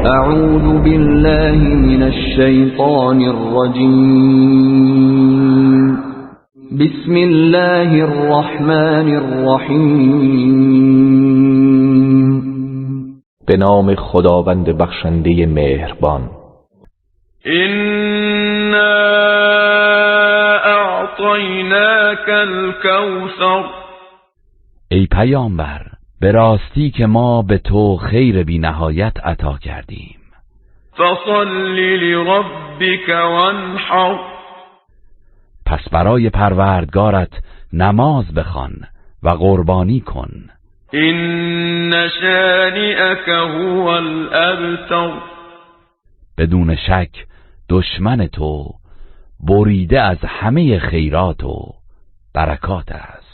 اعوذ بالله من الشیطان الرجیم. بسم الله الرحمن الرحیم. به نام خداوند بخشنده مهربان. إنا اعطیناک الکوثر. ای پیامبر، به راستی که ما به تو خیر بی نهایت عطا کردیم. فصل لربک وانحر. پس برای پروردگارت نماز بخوان و قربانی کن. این شانئک هو الابتر. بدون شک دشمن تو بریده از همه خیرات و برکات است.